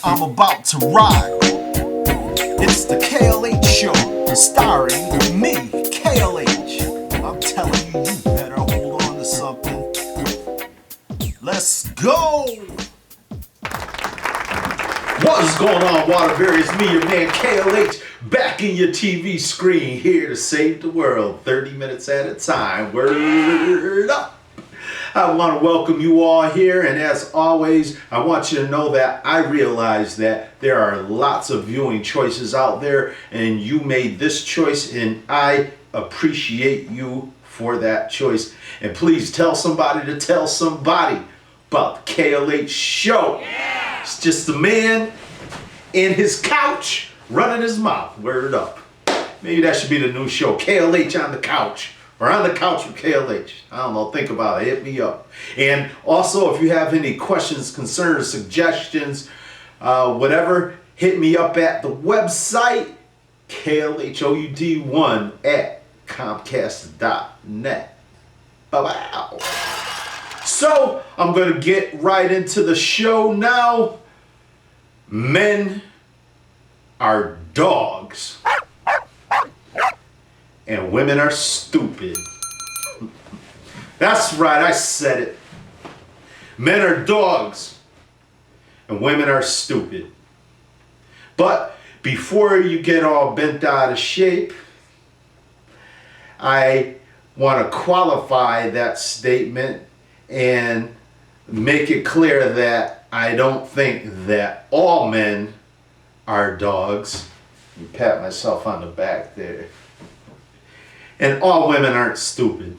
I'm about to ride. It's the KLH show, starring me, KLH. I'm telling you, you better hold on to something. Let's go! What's going on, Waterbury? It's me, your man KLH, back in your TV screen, here to save the world 30 minutes at a time. Word up! I want to welcome you all here, and as always, I want you to know that I realize that there are lots of viewing choices out there, and you made this choice, and I appreciate you for that choice. And please tell somebody to tell somebody about the KLH show. Yeah. It's just a man in his couch running his mouth. Word up. Maybe that should be the new show, KLH on the couch. Or on the couch with KLH. I don't know, think about it, hit me up. And also, if you have any questions, concerns, suggestions, whatever, hit me up at the website, KLHOUD1 at Comcast.net. Bye-bye. So, I'm going to get right into the show now. Men are dogs. And women are stupid. That's right, I said it. Men are dogs and women are stupid. But before you get all bent out of shape, I want to qualify that statement and make it clear that I don't think that all men are dogs. You pat myself on the back there. And all women aren't stupid.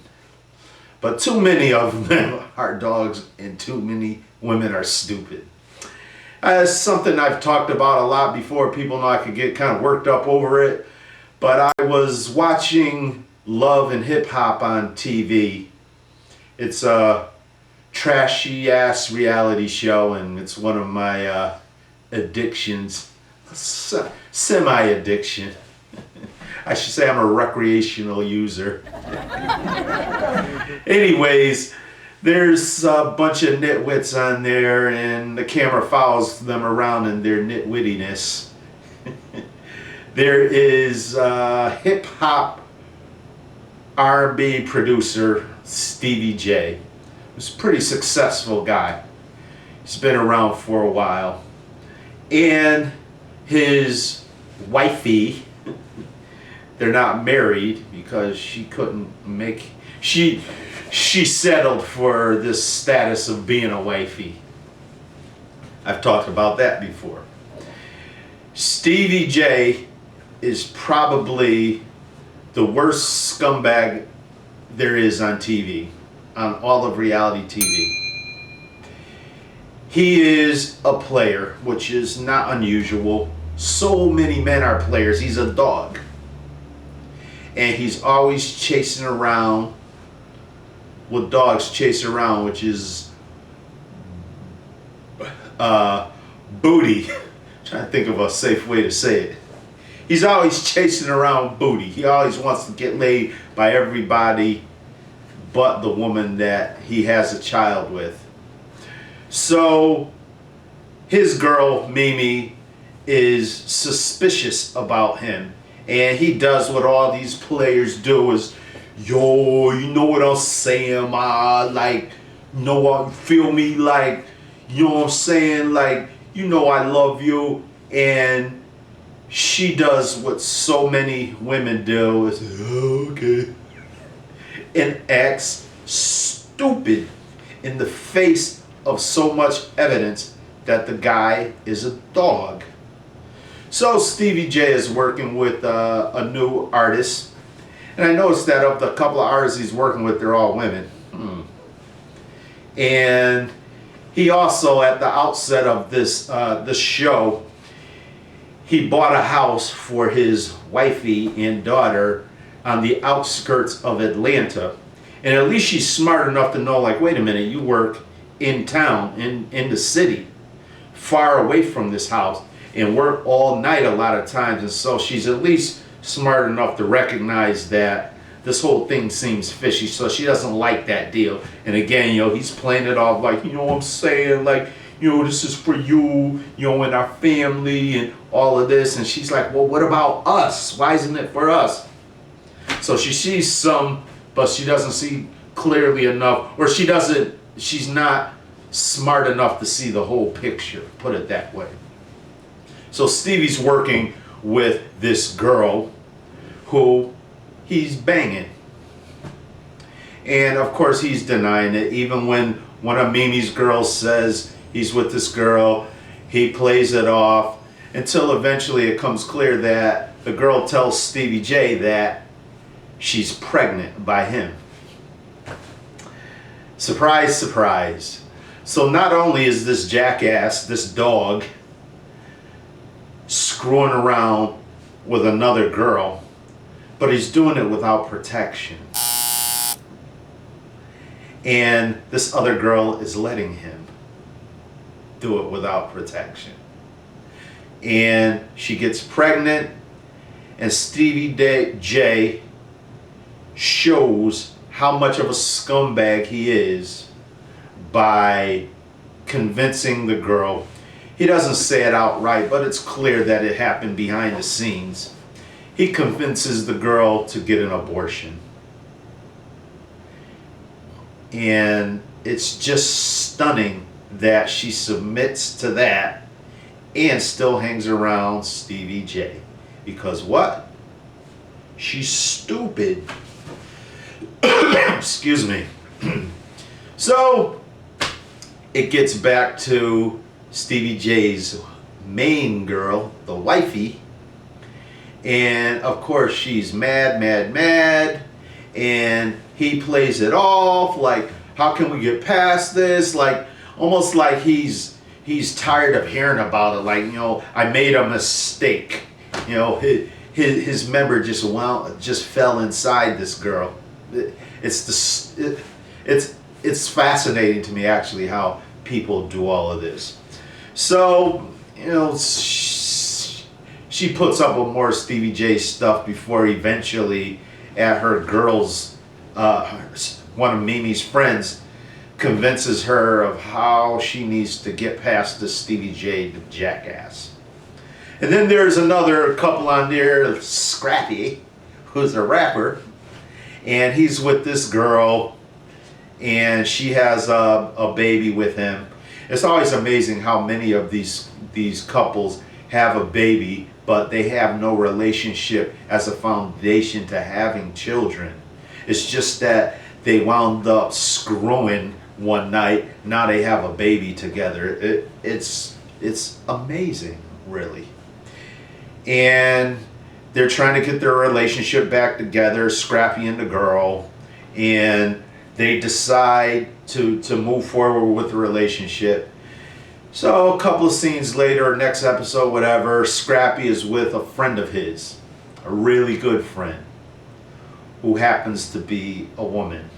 But too many of them are dogs and too many women are stupid. It's something I've talked about a lot before. People know I could get kind of worked up over it. But I was watching Love and Hip Hop on TV. It's a trashy ass reality show, and it's one of my addictions. Semi-addiction. I should say I'm a recreational user. Anyways, there's a bunch of nitwits on there, and the camera follows them around in their nitwittiness. There is hip-hop R&B producer Stevie J, who's a pretty successful guy. He's been around for a while. And his wifey, they're not married because she couldn't make, she settled for this status of being a wifey. I've talked about that before. Stevie J is probably the worst scumbag there is on TV, on all of reality TV. He is a player, which is not unusual. So many men are players. He's a dog. And he's always chasing around what dogs chase around, which is booty. Trying to think of a safe way to say it. He's always chasing around booty. He always wants to get laid by everybody but the woman that he has a child with. So his girl, Mimi, is suspicious about him. And he does what all these players do is, yo, you know what I'm saying, like, you know what, feel me, like, you know what I'm saying, like, you know I love you. And she does what so many women do is, oh, okay, and acts stupid in the face of so much evidence that the guy is a dog. So Stevie J is working with a new artist, and I noticed that of the couple of artists he's working with, they're all women. And he also, at the outset of this show, he bought a house for his wifey and daughter on the outskirts of Atlanta. And at least she's smart enough to know, like, wait a minute, you work in town, in the city, far away from this house, and work all night a lot of times. And so she's at least smart enough to recognize that this whole thing seems fishy, so she doesn't like that deal. And again, you know, he's playing it off like, you know what I'm saying, like, this is for you, and our family and all of this. And she's like, well, what about us? Why isn't it for us? So she sees some, but she doesn't see clearly enough, or she's not smart enough to see the whole picture, put it that way. So Stevie's working with this girl who he's banging. And of course he's denying it. Even when one of Mimi's girls says he's with this girl, he plays it off until eventually it comes clear that the girl tells Stevie J that she's pregnant by him. Surprise, surprise. So not only is this jackass, this dog, screwing around with another girl, but he's doing it without protection. And this other girl is letting him do it without protection. And she gets pregnant, and Stevie J shows how much of a scumbag he is by convincing the girl. He doesn't say it outright, but it's clear that it happened behind the scenes. He convinces the girl to get an abortion. And it's just stunning that she submits to that and still hangs around Stevie J. Because what? She's stupid. Excuse me. So it gets back to Stevie J's main girl, the wifey. And of course she's mad. And he plays it off like, how can we get past this? Like, almost like he's tired of hearing about it. Like, I made a mistake. His member just fell inside this girl. It's fascinating to me, actually, how people do all of this. So, she puts up with more Stevie J stuff before eventually, at her girl's, one of Mimi's friends convinces her of how she needs to get past this Stevie J, the jackass. And then there's another couple on there, Scrappy, who's a rapper, and he's with this girl, and she has a baby with him. It's always amazing how many of these couples have a baby, but they have no relationship as a foundation to having children. It's just that they wound up screwing one night. Now they have a baby together. It's amazing, really. And they're trying to get their relationship back together, Scrappy and the girl, and they decide to move forward with the relationship. So a couple of scenes later, next episode, whatever, Scrappy is with a friend of his, a really good friend, who happens to be a woman.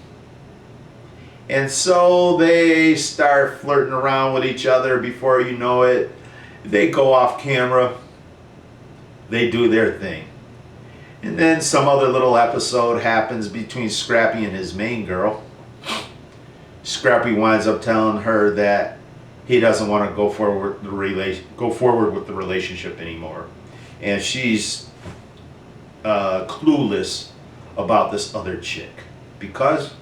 And so they start flirting around with each other. Before you know it, they go off camera. They do their thing. And then some other little episode happens between Scrappy and his main girl. Scrappy winds up telling her that he doesn't want to go forward with the relationship anymore. And she's clueless about this other chick because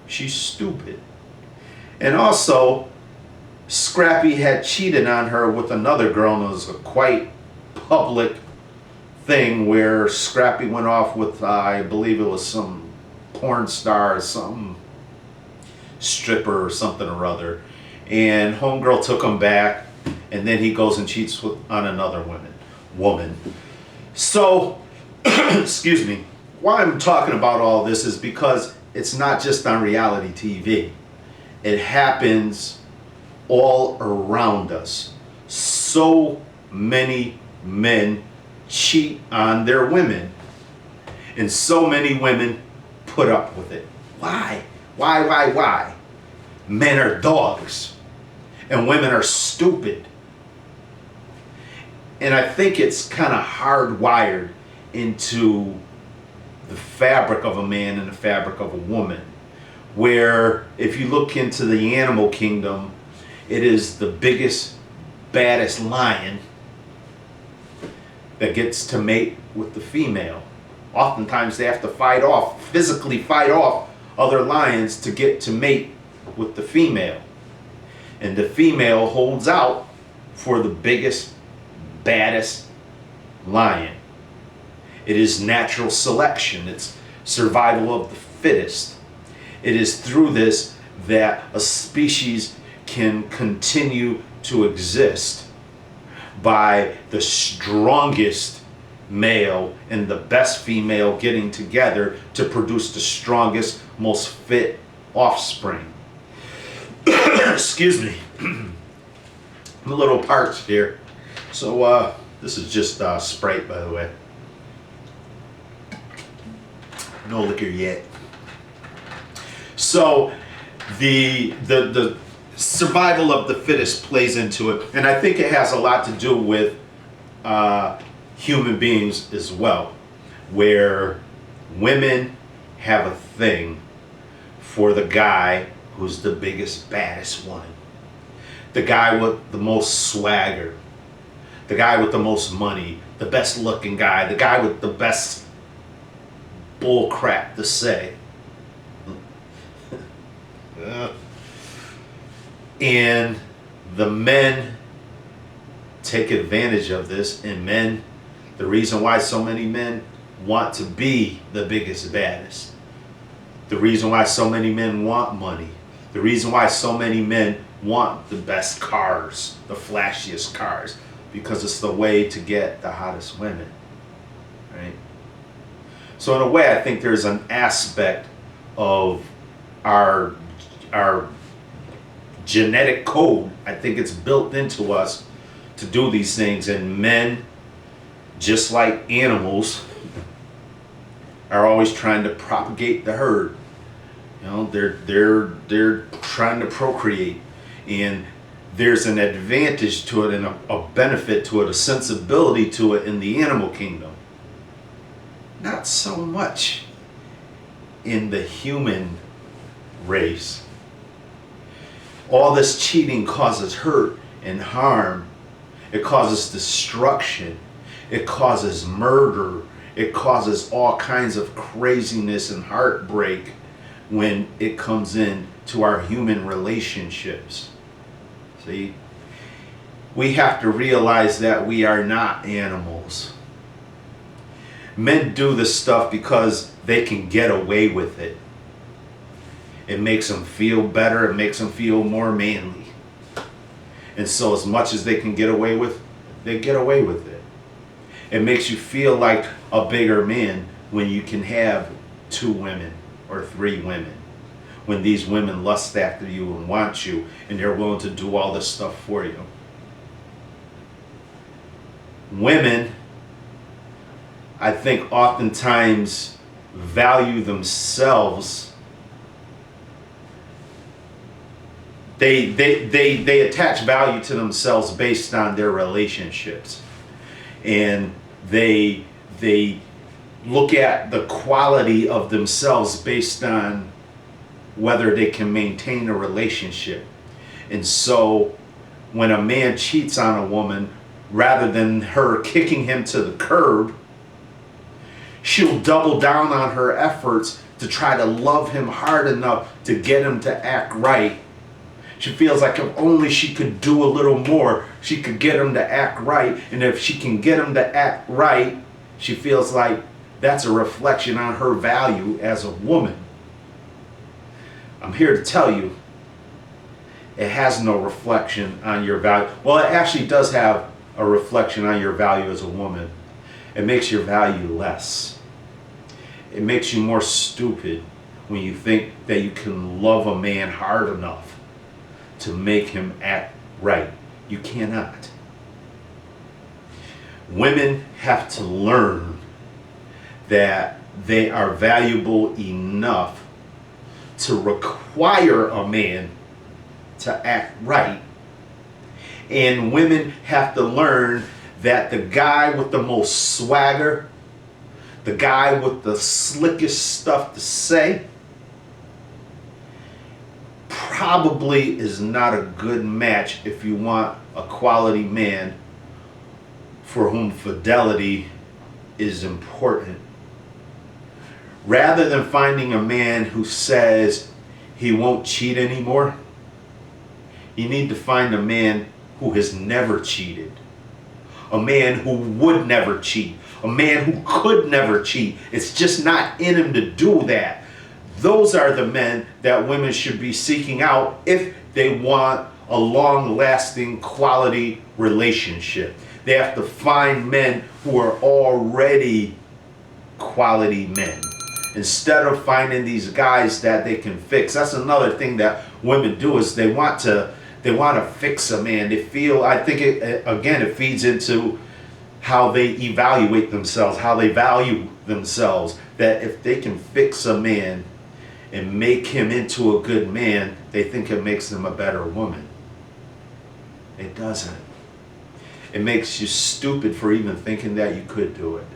she's stupid. And also, Scrappy had cheated on her with another girl, and it was a quite public thing where Scrappy went off with, I believe it was some porn star or some stripper or something or other. And homegirl took him back, and then he goes and cheats on another woman. So, excuse me, why I'm talking about all this is because it's not just on reality TV. It happens all around us. So many men cheat on their women, and so many women put up with it. Why? Why? Men are dogs, and women are stupid. And I think it's kind of hardwired into the fabric of a man and the fabric of a woman, where if you look into the animal kingdom, It is the biggest, baddest lion that gets to mate with the female. Oftentimes they have to physically fight off other lions to get to mate with the female. And the female holds out for the biggest, baddest lion. It is natural selection. It's survival of the fittest. It is through this that a species can continue to exist, by the strongest male and the best female getting together to produce the strongest, most fit offspring. Excuse me. I'm a little parched here. So this is just Sprite, by the way. No liquor yet. So the survival of the fittest plays into it, and I think it has a lot to do with human beings as well, where women have a thing for the guy who's the biggest, baddest one, the guy with the most swagger, the guy with the most money, the best looking guy, the guy with the best bull crap to say. And the men take advantage of this, and men, the reason why so many men want to be the biggest, baddest, the reason why so many men want money, the reason why so many men want the best cars, the flashiest cars, because it's the way to get the hottest women, right? So in a way, I think there's an aspect of our genetic code. I think it's built into us to do these things, and men, just like animals, are always trying to propagate the herd. You know, they're trying to procreate, and there's an advantage to it and a benefit to it, a sensibility to it in the animal kingdom. Not so much in the human race. All this cheating causes hurt and harm. It causes destruction. It causes murder. It causes all kinds of craziness and heartbreak when it comes in to our human relationships. See? We have to realize that we are not animals. Men do this stuff because they can get away with it. It makes them feel better. It makes them feel more manly. And so as much as they can get away with, they get away with it. It makes you feel like a bigger man when you can have 2 women or 3 women. When these women lust after you and want you, and they're willing to do all this stuff for you. Women, I think, oftentimes value themselves. They attach value to themselves based on their relationships, and they look at the quality of themselves based on whether they can maintain a relationship. And so when a man cheats on a woman, rather than her kicking him to the curb, she'll double down on her efforts to try to love him hard enough to get him to act right. She feels like if only she could do a little more, she could get him to act right. And if she can get him to act right, she feels like that's a reflection on her value as a woman. I'm here to tell you, it has no reflection on your value. Well, it actually does have a reflection on your value as a woman. It makes your value less. It makes you more stupid when you think that you can love a man hard enough to make him act right. You cannot. Women have to learn that they are valuable enough to require a man to act right. And women have to learn that the guy with the most swagger, the guy with the slickest stuff to say, probably is not a good match if you want a quality man for whom fidelity is important. Rather than finding a man who says he won't cheat anymore, you need to find a man who has never cheated. A man who would never cheat. A man who could never cheat. It's just not in him to do that. Those are the men that women should be seeking out if they want a long-lasting quality relationship. They have to find men who are already quality men, instead of finding these guys that they can fix. That's another thing that women do, is they want to fix a man. They feel, I think it feeds into how they evaluate themselves, how they value themselves, that if they can fix a man and make him into a good man, they think it makes them a better woman. It doesn't. It makes you stupid for even thinking that you could do it.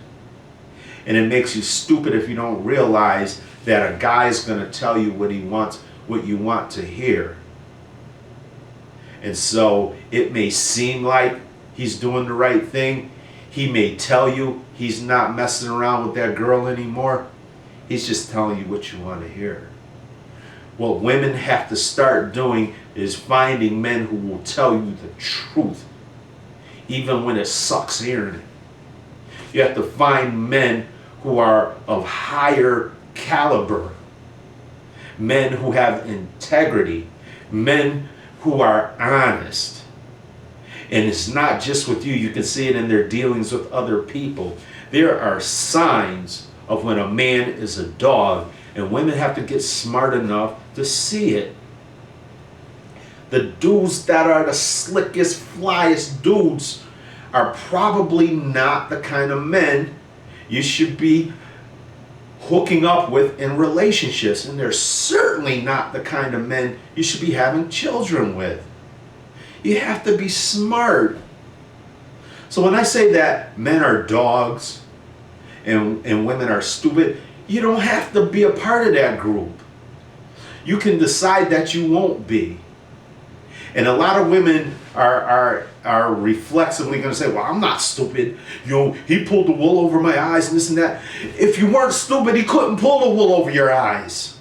And it makes you stupid if you don't realize that a guy is going to tell you what he wants, what you want to hear. And so it may seem like he's doing the right thing. He may tell you he's not messing around with that girl anymore. He's just telling you what you want to hear. What women have to start doing is finding men who will tell you the truth, even when it sucks hearing it. You have to find men who are of higher caliber, men who have integrity, men who are honest. And it's not just with you. You can see it in their dealings with other people. There are signs of when a man is a dog, and women have to get smart enough to see it. The dudes that are the slickest, flyest dudes are probably not the kind of men you should be hooking up with in relationships. And they're certainly not the kind of men you should be having children with. You have to be smart. So when I say that men are dogs and women are stupid, you don't have to be a part of that group. You can decide that you won't be. And a lot of women are reflexively going to say, well, I'm not stupid. You know, he pulled the wool over my eyes and this and that. If you weren't stupid, he couldn't pull the wool over your eyes.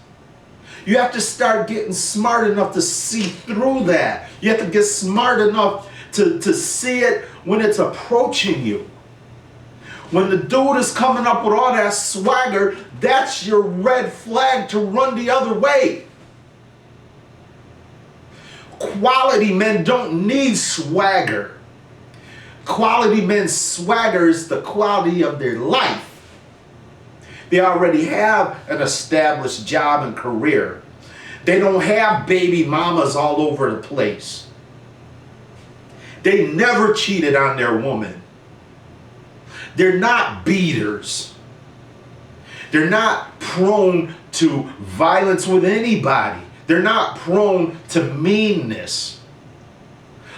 You have to start getting smart enough to see through that. You have to get smart enough to see it when it's approaching you. When the dude is coming up with all that swagger, that's your red flag to run the other way. Quality men don't need swagger. Quality men's swagger is the quality of their life. They already have an established job and career. They don't have baby mamas all over the place. They never cheated on their woman. They're not beaters. They're not prone to violence with anybody. They're not prone to meanness.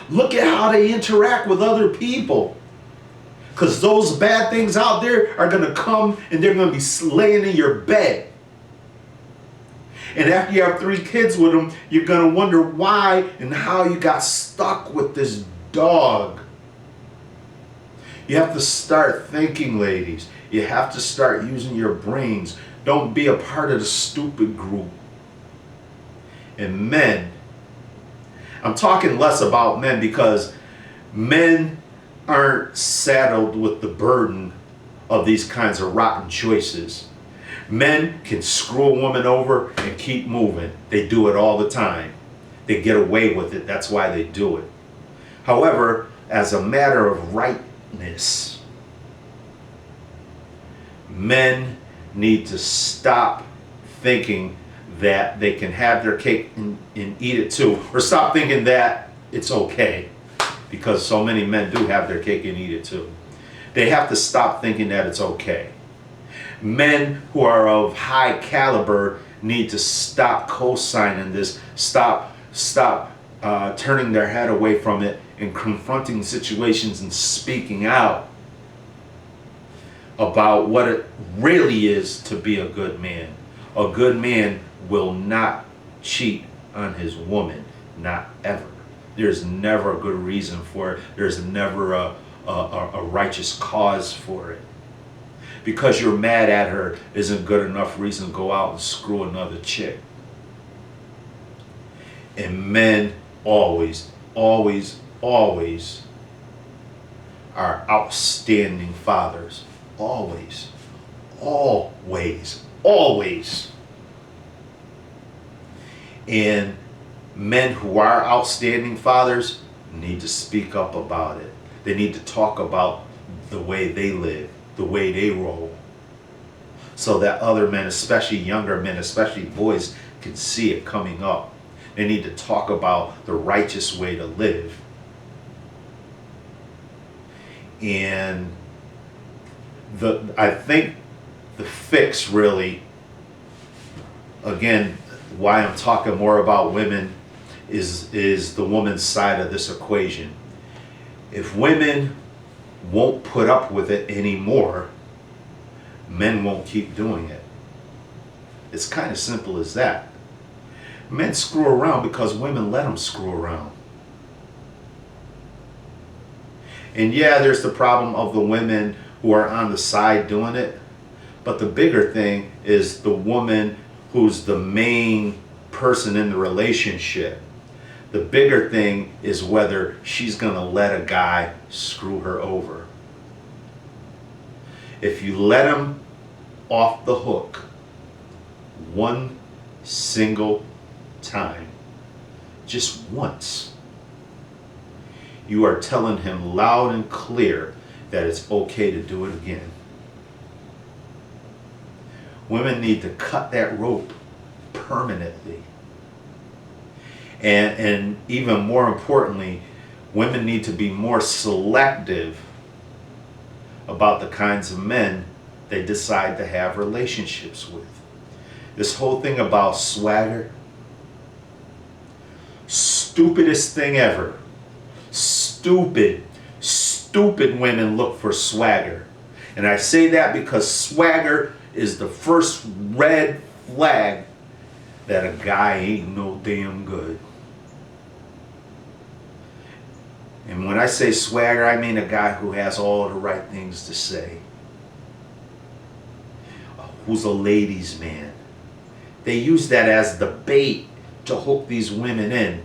Look at how they interact with other people. Because those bad things out there are going to come and they're going to be laying in your bed. And after you have 3 kids with them, you're going to wonder why and how you got stuck with this dog. You have to start thinking, ladies. You have to start using your brains. Don't be a part of the stupid group. And men, I'm talking less about men because men aren't saddled with the burden of these kinds of rotten choices. Men can screw a woman over and keep moving. They do it all the time. They get away with it. That's why they do it. However, as a matter of rightness, men need to stop thinking that they can have their cake and eat it too, or stop thinking that it's okay, because so many men do have their cake and eat it too. They have to stop thinking that it's okay. Men who are of high caliber need to stop co-signing this, stop turning their head away from it and confronting situations and speaking out about what it really is to be a good man. A good man will not cheat on his woman. Not ever. There's never a good reason for it. There's never a righteous cause for it. Because you're mad at her isn't good enough reason to go out and screw another chick. And men always, always, always are outstanding fathers. Always. Always. Always. And men who are outstanding fathers need to speak up about it. They need to talk about the way they live, the way they roll, so that other men, especially younger men, especially boys, can see it coming up. They need to talk about the righteous way to live. And I think the fix really, again, why I'm talking more about women is the woman's side of this equation. If women won't put up with it anymore, men won't keep doing it. It's kind of simple as that. Men screw around because women let them screw around. And yeah, there's the problem of the women who are on the side doing it, but the bigger thing is the woman who's the main person in the relationship. The bigger thing is whether she's going to let a guy screw her over. If you let him off the hook one single time, just once, you are telling him loud and clear that it's okay to do it again. Women need to cut that rope permanently. And even more importantly, women need to be more selective about the kinds of men they decide to have relationships with. This whole thing about swagger, stupidest thing ever. Stupid women look for swagger. And I say that because swagger is the first red flag that a guy ain't no damn good. And when I say swagger, I mean a guy who has all the right things to say. Who's a ladies' man. They use that as the bait to hook these women in.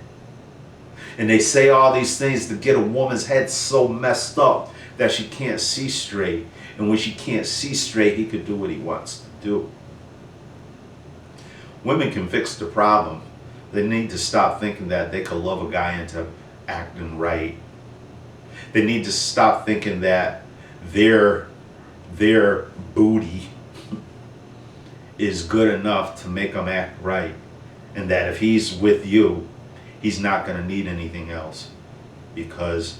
And they say all these things to get a woman's head so messed up that she can't see straight. And when she can't see straight, he could do what he wants to do. Women can fix the problem. They need to stop thinking that they could love a guy into acting right. They need to stop thinking that their booty is good enough to make them act right. And that if he's with you, he's not going to need anything else. Because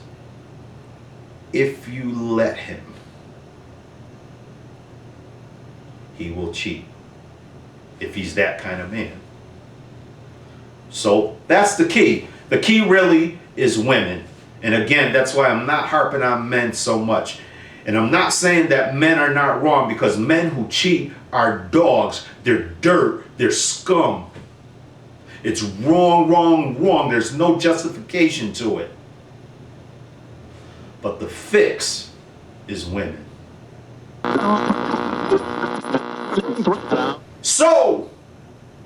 if you let him, he will cheat. If he's that kind of man. So that's the key. The key really is women. And again, that's why I'm not harping on men so much. And I'm not saying that men are not wrong, because men who cheat are dogs. They're dirt. They're scum. It's wrong, wrong, wrong. There's no justification to it. But the fix is women. So,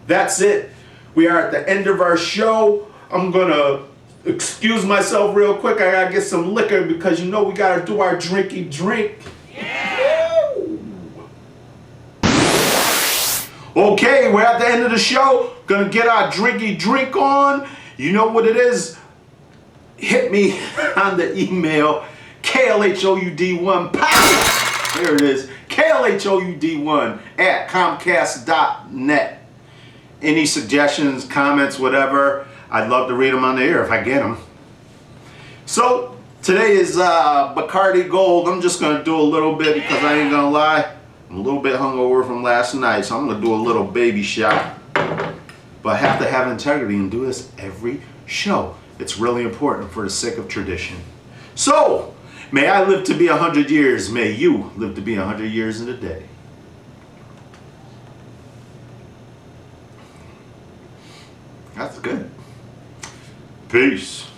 that's it. We are at the end of our show. I'm going to excuse myself real quick. I got to get some liquor because you know we got to do our drinky drink. Yeah. Okay, we're at the end of the show. Going to get our drinky drink on. You know what it is. Hit me on the email, KLHOUD1. Pow! There it is. KLHOUD1 at Comcast.net. Any suggestions, comments, whatever, I'd love to read them on the air if I get them. So, today is Bacardi Gold. I'm just going to do a little bit because I ain't going to lie. I'm a little bit hungover from last night, so I'm going to do a little baby shot. But I have to have integrity and do this every show. It's really important for the sake of tradition. So, may I live to be 100 years. May you live to be 100 years in a day. That's good. Peace.